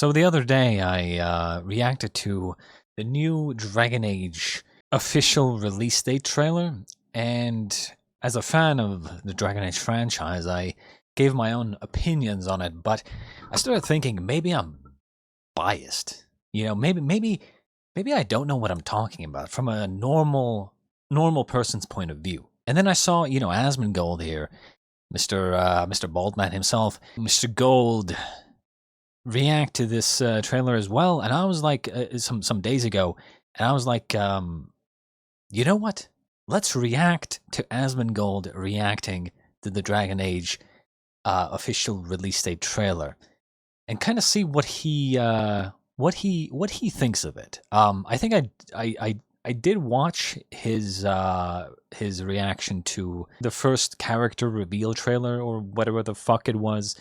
So the other day, I reacted to the new Dragon Age official release date trailer, and as a fan of the Dragon Age franchise, I gave my own opinions on it, but I started thinking maybe I'm biased. You know, maybe I don't know what I'm talking about from a normal person's point of view. And then I saw, you know, Asmongold here, Mr. Baldman himself, Mr. Gold, react to this trailer as well, and I was like, some days ago, and I was like, you know what? Let's react to Asmongold reacting to the Dragon Age official release date trailer, and kind of see what he thinks of it. I think I did watch his reaction to the first character reveal trailer or whatever the fuck it was.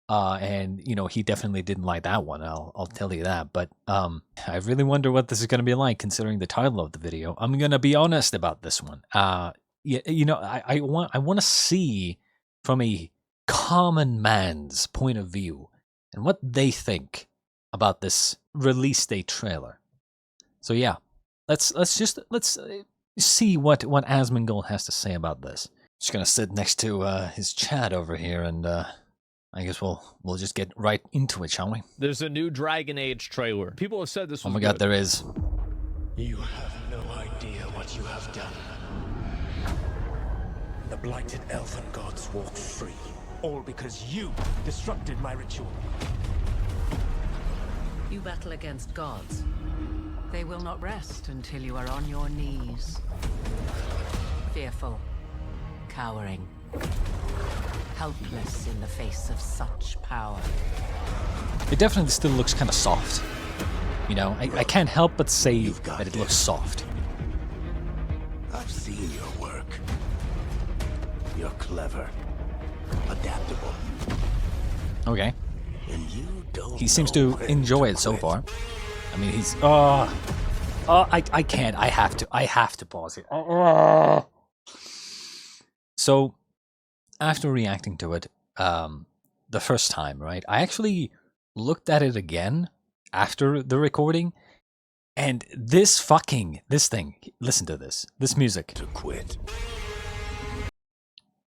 And you know, he definitely didn't like that one. I'll tell you that. But I really wonder what this is going to be like, considering the title of the video. I'm gonna be honest about this one. Yeah, you know, I want to see from a common man's point of view and what they think about this release date trailer. So yeah, let's see what Asmongold has to say about this. Just gonna sit next to his chat over here and. I guess we'll just get right into it, shall we? There's a new Dragon Age trailer. People have said this was Oh my god, there is. You have no idea what you have done. The blighted elven gods walk free, all because you disrupted my ritual. You battle against gods. They will not rest until you are on your knees. Fearful, cowering, helpless in the face of such power. It definitely still looks kind of soft. You know, I can't help but say that it looks soft. I've seen your work. You're clever, adaptable. Okay. And you don't He seems know to when enjoy it quit. so far. I mean, he's I can't. I have to pause it. So, after reacting to it the first time, right, I actually looked at it again after the recording, and this thing, listen to this music. To quit.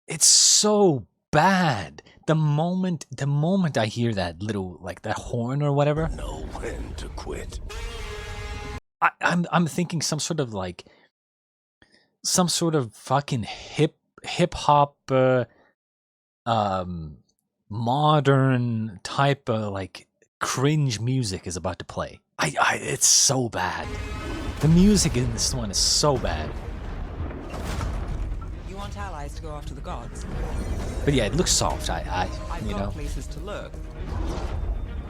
It's so bad. The moment I hear that little, like, that horn or whatever, Know when to quit. I'm thinking some sort of fucking hip hop modern type of like cringe music is about to play. It's so bad. The music in this one is so bad. You want allies to go after the gods? But yeah, it looks soft. I've you got know, places to look.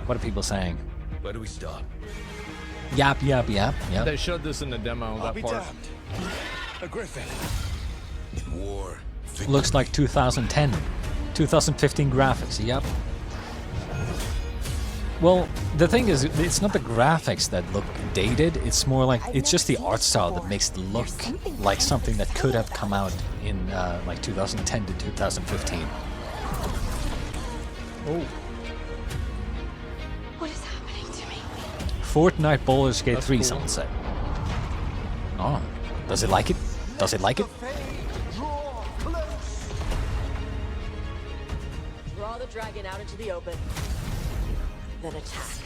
what are people saying? Where do we start? Yap. They showed this in the demo, I'll that be part. damned. A griffin. In war. Looks like 2010, 2015 graphics. Yep. Well, the thing is, it's not the graphics that look dated. It's more like it's just the art style that makes it look like something that could have come out in like 2010 to 2015. Oh. What is happening to me? Fortnite Baldur's Gate 3, cool. someone said. Oh, does it like it? Does it like it? Draw the dragon out into the open. Then attack.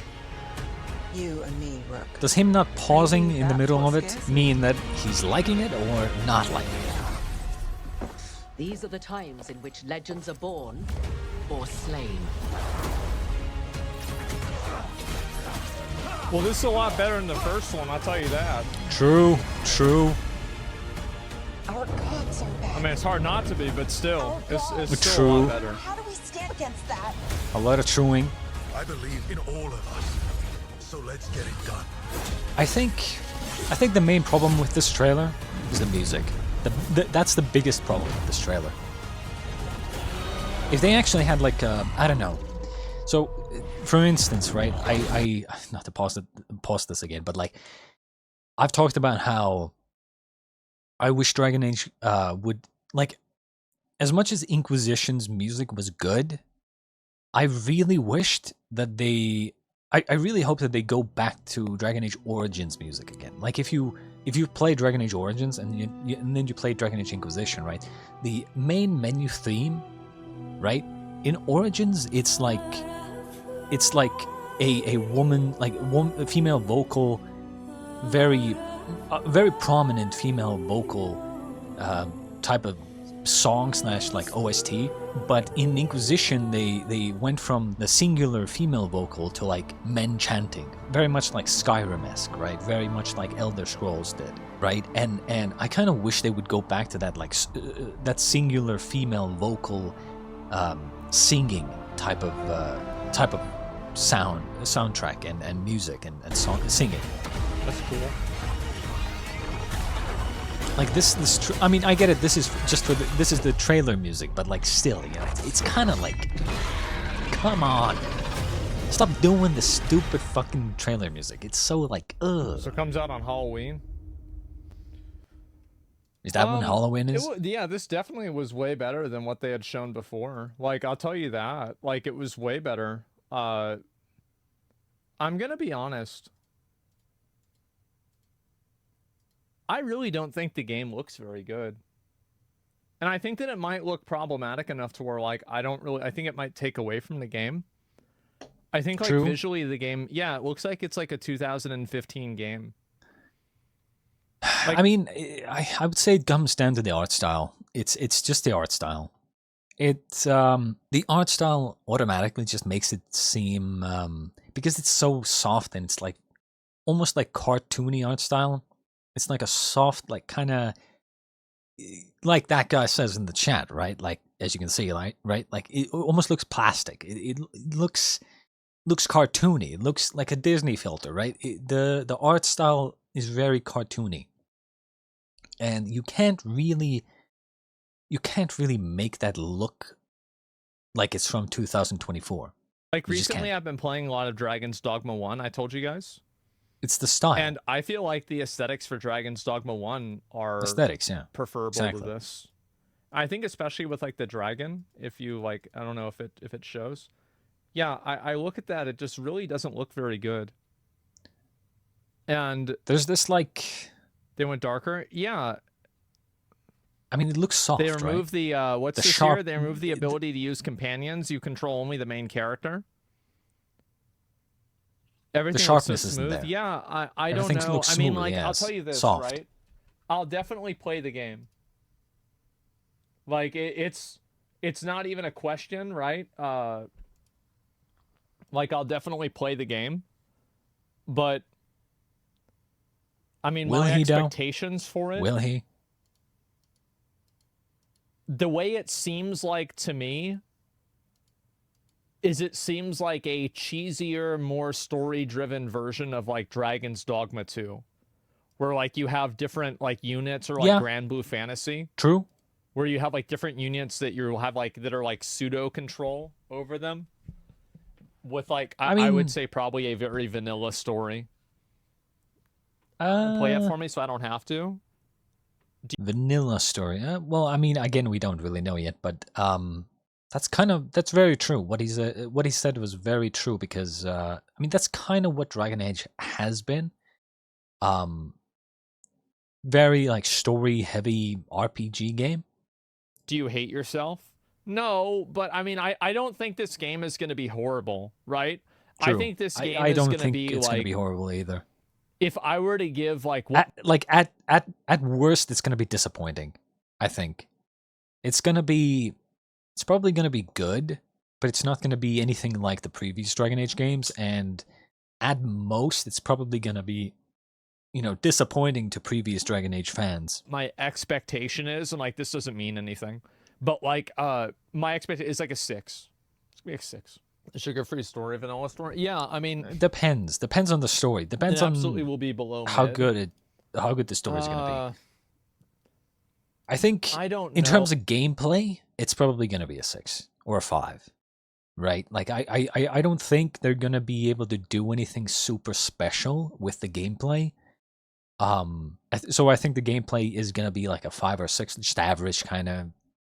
You and me work. Does him not pausing in the middle of it mean that he's liking it or not liking it? These are the times in which legends are born or slain. Well, this is a lot better than the first one, I'll tell you that. True. Our gods are bad. I mean, it's hard not to be, but still, it's still True. a lot better. How do we stand against that? A lot of chewing. I believe in all of us, so let's get it done. I think the main problem with this trailer is the music. That's the biggest problem with this trailer. If they actually had like I don't know. So, for instance, right? I not to pause this again, but like I've talked about how I wish Dragon Age would, like, as much as Inquisition's music was good, I really wished that they I really hope that they go back to Dragon Age Origins music again. Like if you play Dragon Age Origins and then you play Dragon Age Inquisition, right? The main menu theme, right? In Origins, it's like a woman, a female vocal, very prominent female vocal type of song / like OST. But in Inquisition, they went from the singular female vocal to like men chanting, very much like Skyrim-esque, right? Very much like Elder Scrolls did, right? And I kind of wish they would go back to that, like that singular female vocal singing type of soundtrack and music and singing. That's cool. Like this I mean, I get it. This is just this is the trailer music, but like still, you know, it's kind of like, come on, stop doing the stupid fucking trailer music. It's so like, ugh. So it comes out on Halloween. Is that when Halloween is? Yeah, this definitely was way better than what they had shown before. Like, I'll tell you that. Like, it was way better. I'm gonna be honest. I really don't think the game looks very good. And I think that it might look problematic enough to where, like, I think it might take away from the game. I think, like, visually the game, yeah, it looks like it's like a 2015 game. Like, I mean, I would say it comes down to the art style. It's just the art style. It's the art style automatically just makes it seem because it's so soft and it's like almost like cartoony art style. It's like a soft, like kind of like that guy says in the chat, right? Like as you can see, right? Like it almost looks plastic. It looks cartoony. It looks like a Disney filter, right? The art style is very cartoony, and you can't really make that look like it's from 2024. Like recently, I've been playing a lot of Dragon's Dogma 1. I told you guys. It's the style. And I feel like the aesthetics for Dragon's Dogma 1 are preferable to this. I think especially with like the dragon, if you like, I don't know if it shows. Yeah, I look at that, it just really doesn't look very good. And there's this like they went darker. Yeah. I mean, it looks soft. They removed the what's this here? They removed the ability to use companions. You control only the main character. Everything the sharpness looks so smooth. Isn't there. Yeah, I don't know. I mean, like, I'll tell you this, soft. right? I'll definitely play the game. Like, it's not even a question, right? Like, I'll definitely play the game. But, I mean, my expectations for it... Will he? The way it seems like to me... it seems like a cheesier, more story-driven version of, like, Dragon's Dogma 2. Where, like, you have different, like, units, or, like, Grand Blue Fantasy. True. Where you have, like, different units that you have, like, that are, like, pseudo-control over them. With, like, I would say probably a very vanilla story. Play it for me so I don't have to. Vanilla story. Well, I mean, again, we don't really know yet, but, that's very true. What he said was very true because I mean that's kind of what Dragon Age has been. Very like story heavy RPG game. Do you hate yourself? No, but I mean I don't think this game is going to be horrible, right? True. I think this game I don't is going to be think it's like going to be horrible either. If I were to give like at worst it's going to be disappointing. I think it's probably going to be good, but it's not going to be anything like the previous Dragon Age games, and at most, it's probably going to be, you know, disappointing to previous Dragon Age fans. My expectation is, and like this doesn't mean anything, but like my expectation is like a 6. It's gonna be a 6. Sugar-free story, vanilla story. Yeah, I mean, depends on the story. Depends on absolutely will be below how mid. good the story is going to be. I think in know. terms of gameplay, it's probably going to be a 6 or a 5, right? Like I don't think they're going to be able to do anything super special with the gameplay. So I think the gameplay is going to be like a 5 or 6, just average kind of,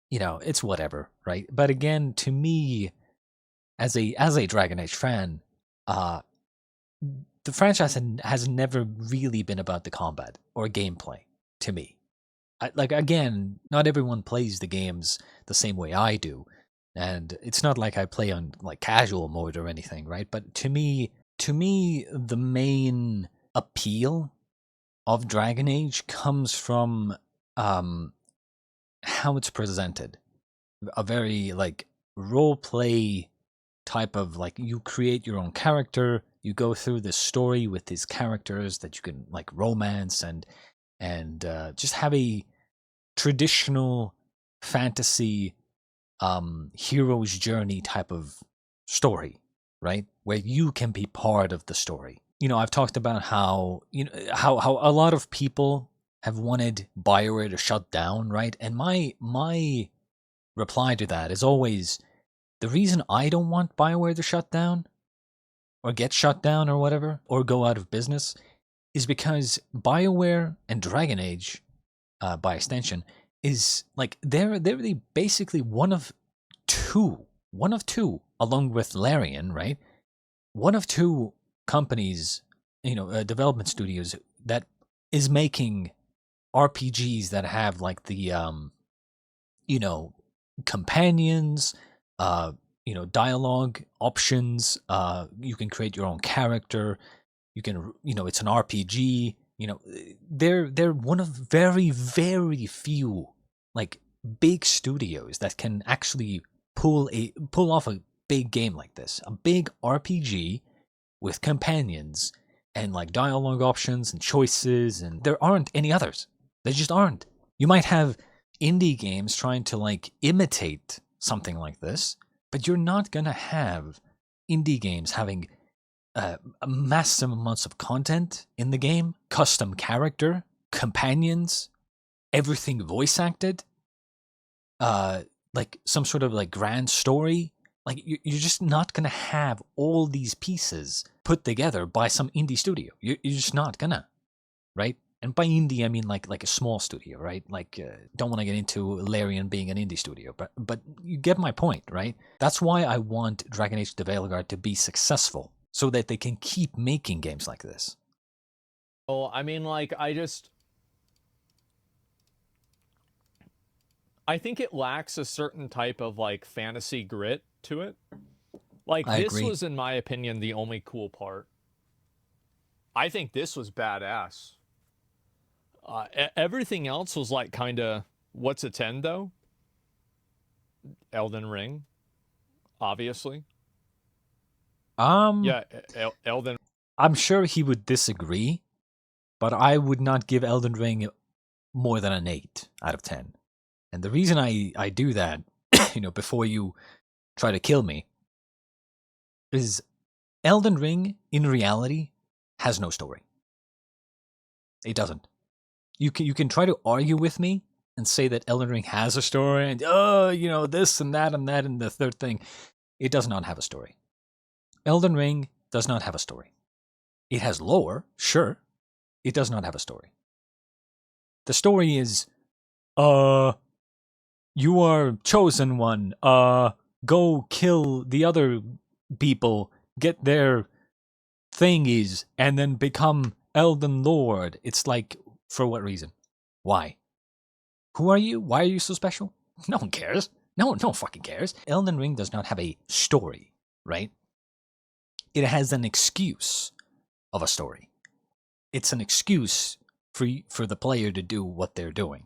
you know, it's whatever, right? But again, to me, as a Dragon Age fan, the franchise has never really been about the combat or gameplay to me. Like, again, not everyone plays the games the same way I do, and it's not like I play on like casual mode or anything, right? But to me, the main appeal of Dragon Age comes from how it's presented. A very like role play type of, like, you create your own character, you go through this story with these characters that you can like romance and just have a traditional fantasy hero's journey type of story, right? Where you can be part of the story. You know, I've talked about how, you know, how a lot of people have wanted BioWare to shut down, right? And my reply to that is always, the reason I don't want BioWare to shut down or get shut down or whatever, or go out of business, is because BioWare and Dragon Age, by extension, is like they're basically one of two, along with Larian, right? One of two companies, you know, development studios that is making RPGs that have like the you know, companions, you know, dialogue options. You can create your own character. You can, you know, it's an RPG. You know, they're one of very, very few like big studios that can actually pull off a big game like this, a big RPG with companions and like dialogue options and choices, and there aren't any others. There just aren't. You might have indie games trying to like imitate something like this, but you're not gonna have indie games having massive amounts of content in the game, custom character, companions, everything voice acted, like some sort of like grand story. Like, you're just not gonna have all these pieces put together by some indie studio. You're just not gonna, right? And by indie, I mean like a small studio, right? Like, don't want to get into Larian being an indie studio, but you get my point, right? That's why I want Dragon Age: The Veilguard to be successful, so that they can keep making games like this. Oh, I mean, like, I think it lacks a certain type of like fantasy grit to it. Like, I this agree. was, in my opinion, the only cool part. I think this was badass. Everything else was like kind of, what's a 10 though? Elden Ring, obviously. Yeah, Elden. I'm sure he would disagree, but I would not give Elden Ring more than an 8 out of 10. And the reason I do that, you know, before you try to kill me, is Elden Ring, in reality, has no story. It doesn't. You can try to argue with me and say that Elden Ring has a story and, you know, this and that and that and the third thing. It does not have a story. Elden Ring does not have a story. It has lore, sure. It does not have a story. The story is, you are chosen one. Go kill the other people, get their thingies, and then become Elden Lord. It's like, for what reason? Why? Who are you? Why are you so special? No one cares. No one fucking cares. Elden Ring does not have a story, right? It has an excuse of a story. It's an excuse for the player to do what they're doing,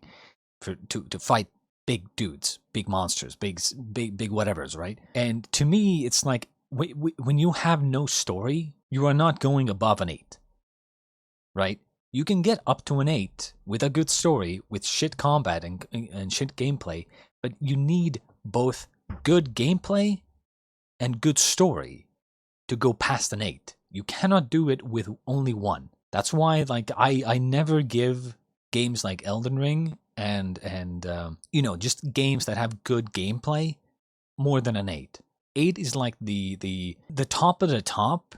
to fight big dudes, big monsters, big whatevers, right? And to me, it's like, when you have no story, you are not going above an 8, right? You can get up to an 8 with a good story, with shit combat and shit gameplay, but you need both good gameplay and good story to go past an 8. You cannot do it with only one. That's why, like, I never give games like Elden Ring and you know, just games that have good gameplay more than an 8. 8 is like the top of the top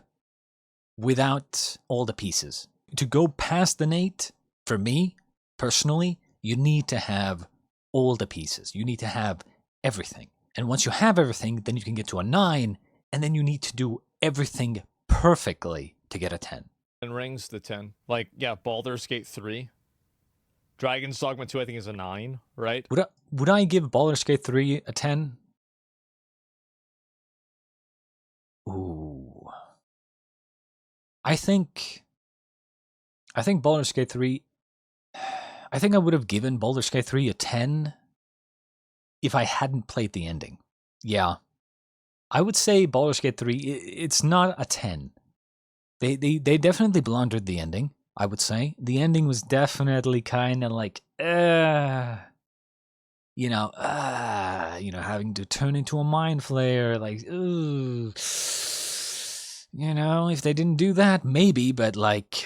without all the pieces. To go past an 8, for me, personally, you need to have all the pieces. You need to have everything. And once you have everything, then you can get to a 9, and then you need to do everything perfectly to get a 10. And Rings the 10. Like, yeah, Baldur's Gate 3. Dragon's Dogma 2, I think, is a 9, right? Would I give Baldur's Gate 3 a 10? Ooh. I think Baldur's Gate 3... I think I would have given Baldur's Gate 3 a 10 if I hadn't played the ending. Yeah. I would say Baldur's Gate 3, it's not a 10. They definitely blundered the ending, I would say. The ending was definitely kind of like, having to turn into a mind flayer, like, ooh. If they didn't do that, maybe, but like,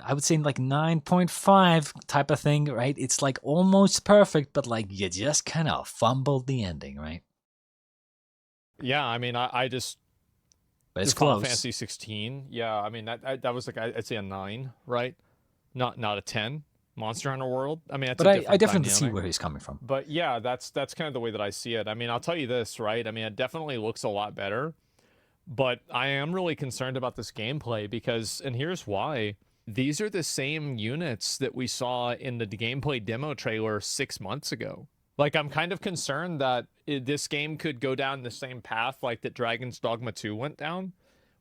I would say like 9.5 type of thing, right? It's like almost perfect, but like you just kind of fumbled the ending, right? Yeah, I mean, I just... But it's Final close. Fantasy 16, yeah, I mean, that was like, I'd say a 9, right? Not a 10. Monster Hunter World, I mean, that's but a I different definitely see dynamic. where he's coming from. But yeah, that's kind of the way that I see it. I mean, I'll tell you this, right? I mean, it definitely looks a lot better, but I am really concerned about this gameplay because, and here's why. These are the same units that we saw in the gameplay demo trailer 6 months ago. Like, I'm kind of concerned that this game could go down the same path like that Dragon's Dogma 2 went down,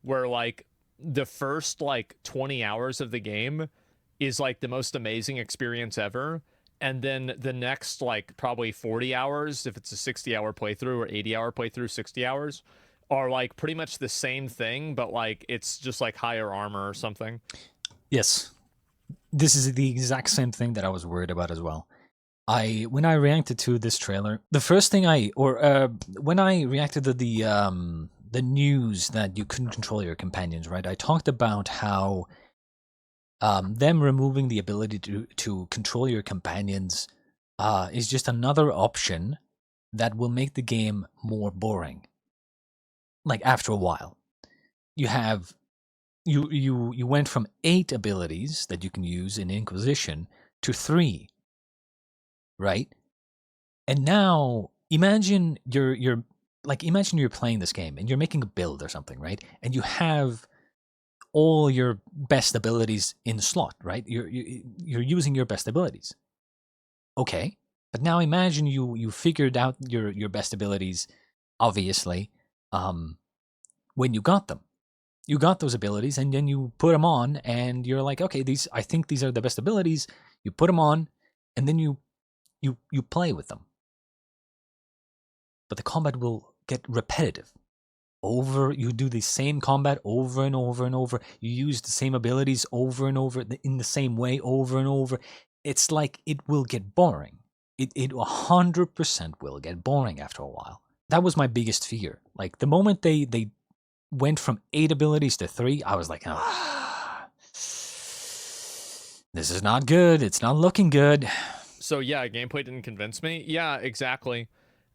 where like the first like 20 hours of the game is like the most amazing experience ever, and then the next like probably 40 hours, if it's a 60-hour playthrough, or 80-hour playthrough, 60 hours, are like pretty much the same thing, but like it's just like higher armor or something. Yes. This is the exact same thing that I was worried about as well. When I reacted to this trailer, the first thing when I reacted to the news that you couldn't control your companions, right? I talked about how them removing the ability to control your companions is just another option that will make the game more boring. Like after a while, you went from 8 abilities that you can use in Inquisition to 3, right? And now imagine you're playing this game and you're making a build or something, right? And you have all your best abilities in the slot, right? You're using your best abilities. Okay, but now imagine you figured out your best abilities, obviously, when you got them. You got those abilities, and then you put them on, and you're like, okay, I think these are the best abilities. You put them on, and then you play with them. But the combat will get repetitive. You do the same combat over and over and over. You use the same abilities over and over in the same way over and over. It's like it will get boring. It 100% will get boring after a while. That was my biggest fear. Like the moment they went from 8 abilities to 3, I was like, oh, this is not good. It's not looking good. So yeah, gameplay didn't convince me. Yeah, exactly.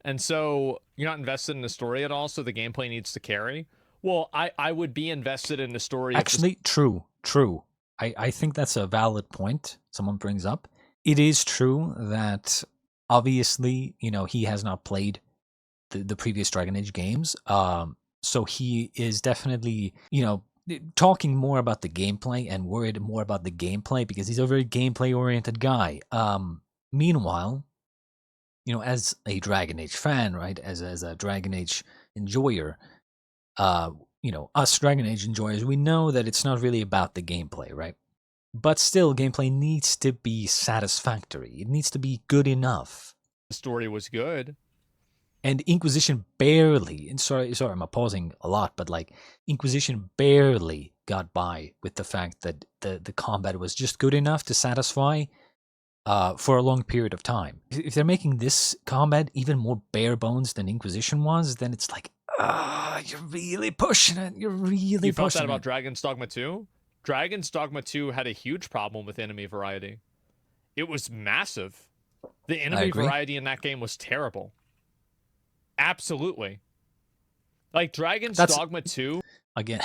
And so you're not invested in the story at all, so the gameplay needs to carry. Well, I would be invested in the story. Actually, true. I think that's a valid point someone brings up. It is true that obviously, he has not played the previous Dragon Age games. So he is definitely, talking more about the gameplay and worried more about the gameplay because he's a very gameplay-oriented guy. Meanwhile, as a Dragon Age fan, right, as a Dragon Age enjoyer, us Dragon Age enjoyers, we know that it's not really about the gameplay, right? But still, gameplay needs to be satisfactory. It needs to be good enough. The story was good. And Inquisition barely, and sorry, I'm pausing a lot, but like Inquisition barely got by with the fact that the combat was just good enough to satisfy for a long period of time. If they're making this combat even more bare bones than Inquisition was, then it's like, you're really pushing it. You're really pushing it. You felt that about Dragon's Dogma 2? Dragon's Dogma 2 had a huge problem with enemy variety. It was massive. The enemy variety in that game was terrible. Absolutely. Like Dragon's Dogma 2. Again,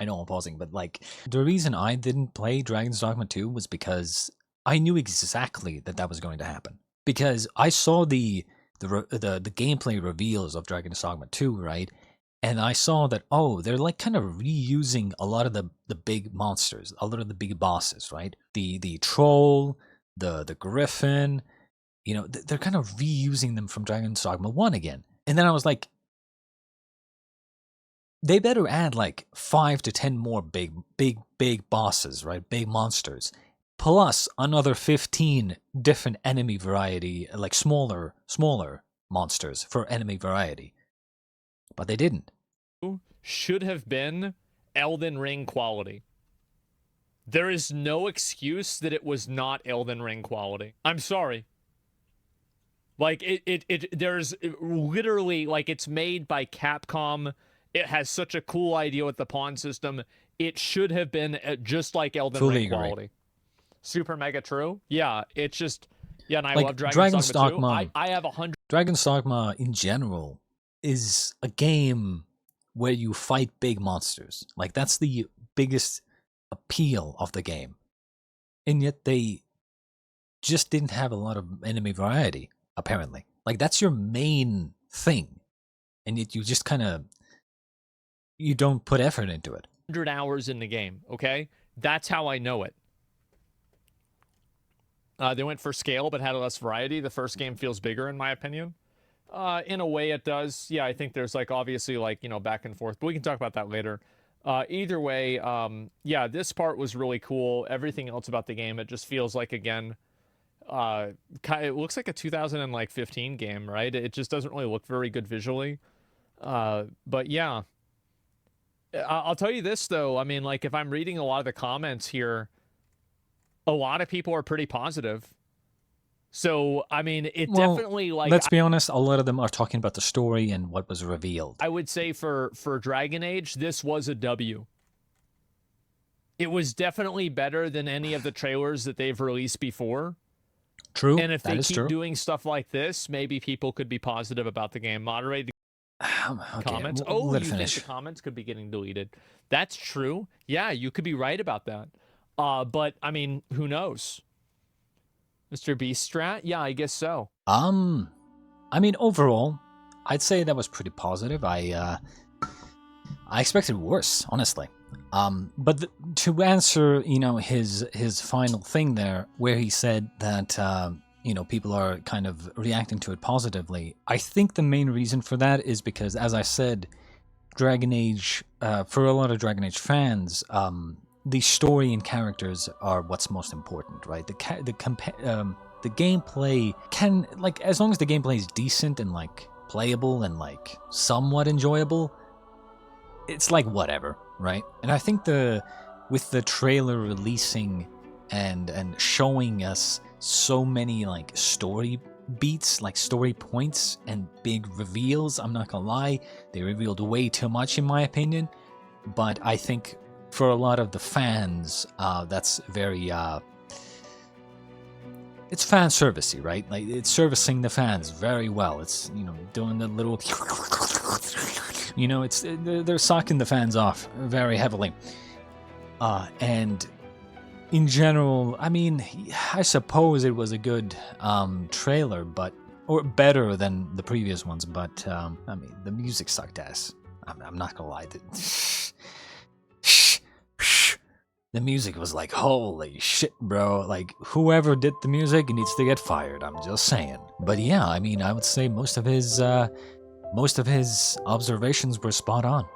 I know I'm pausing, but like the reason I didn't play Dragon's Dogma 2 was because I knew exactly that was going to happen. Because I saw the gameplay reveals of Dragon's Dogma 2, right? And I saw that, oh, they're like kind of reusing a lot of the big monsters, a lot of the big bosses, right? The troll, the griffin, you know, they're kind of reusing them from Dragon's Dogma 1 again. And then I was like, they better add like 5 to 10 more big bosses, right? Big monsters. Plus another 15 different enemy variety, like smaller monsters for enemy variety. But they didn't. Should have been Elden Ring quality. There is no excuse that it was not Elden Ring quality. I'm sorry. Like, there's literally, like, it's made by Capcom. It has such a cool idea with the pawn system. It should have been just like Elden Ring quality. Super mega true. Yeah, it's just, yeah, and I like love Dragon's Dogma 2. I have 100. Dragon's Dogma in general is a game where you fight big monsters. Like, that's the biggest appeal of the game. And yet they just didn't have a lot of enemy variety, apparently. Like, that's your main thing. And yet you just kind of, you don't put effort into it. 100 hours in the game, okay? That's how I know it. They went for scale, but had less variety. The first game feels bigger, in my opinion. In a way, it does. Yeah, I think there's, like, obviously, like, you know, back and forth. But we can talk about that later. Either way, yeah, this part was really cool. Everything else about the game, it just feels like, again, it looks like a 2015 game, right? It just doesn't really look very good visually. But, yeah. I'll tell you this, though. I mean, like, if I'm reading a lot of the comments here, a lot of people are pretty positive. So, I mean, it definitely, like... Let's be honest, a lot of them are talking about the story and what was revealed. I would say for Dragon Age, this was a W. It was definitely better than any of the trailers that they've released before. True, and if they keep doing stuff like this, maybe people could be positive about the game. Moderate the comments. You think the comments could be getting deleted. That's true. Yeah, you could be right about that. But, I mean, who knows? Mr. Beast Strat? Yeah, I guess so. I mean, overall, I'd say that was pretty positive. I expected worse, honestly. But to answer, you know, his final thing there, where he said that, you know, people are kind of reacting to it positively, I think the main reason for that is because, as I said, Dragon Age, for a lot of Dragon Age fans, the story and characters are what's most important, right? The gameplay can, like, as long as the gameplay is decent and, like, playable and, like, somewhat enjoyable, it's like whatever, right? And I think with the trailer releasing and showing us so many, like, story beats, like story points and big reveals, I'm not gonna lie, they revealed way too much in my opinion, but I think for a lot of the fans, that's very, it's fan servicey, right? Like, it's servicing the fans very well. It's, you know, doing the little, you know, they're sucking the fans off very heavily. And in general, I mean, I suppose it was a good trailer, or better than the previous ones, but, I mean, the music sucked ass. I'm not gonna lie. The music was like, holy shit, bro. Like, whoever did the music needs to get fired, I'm just saying. But yeah, I mean, I would say most of his observations were spot on.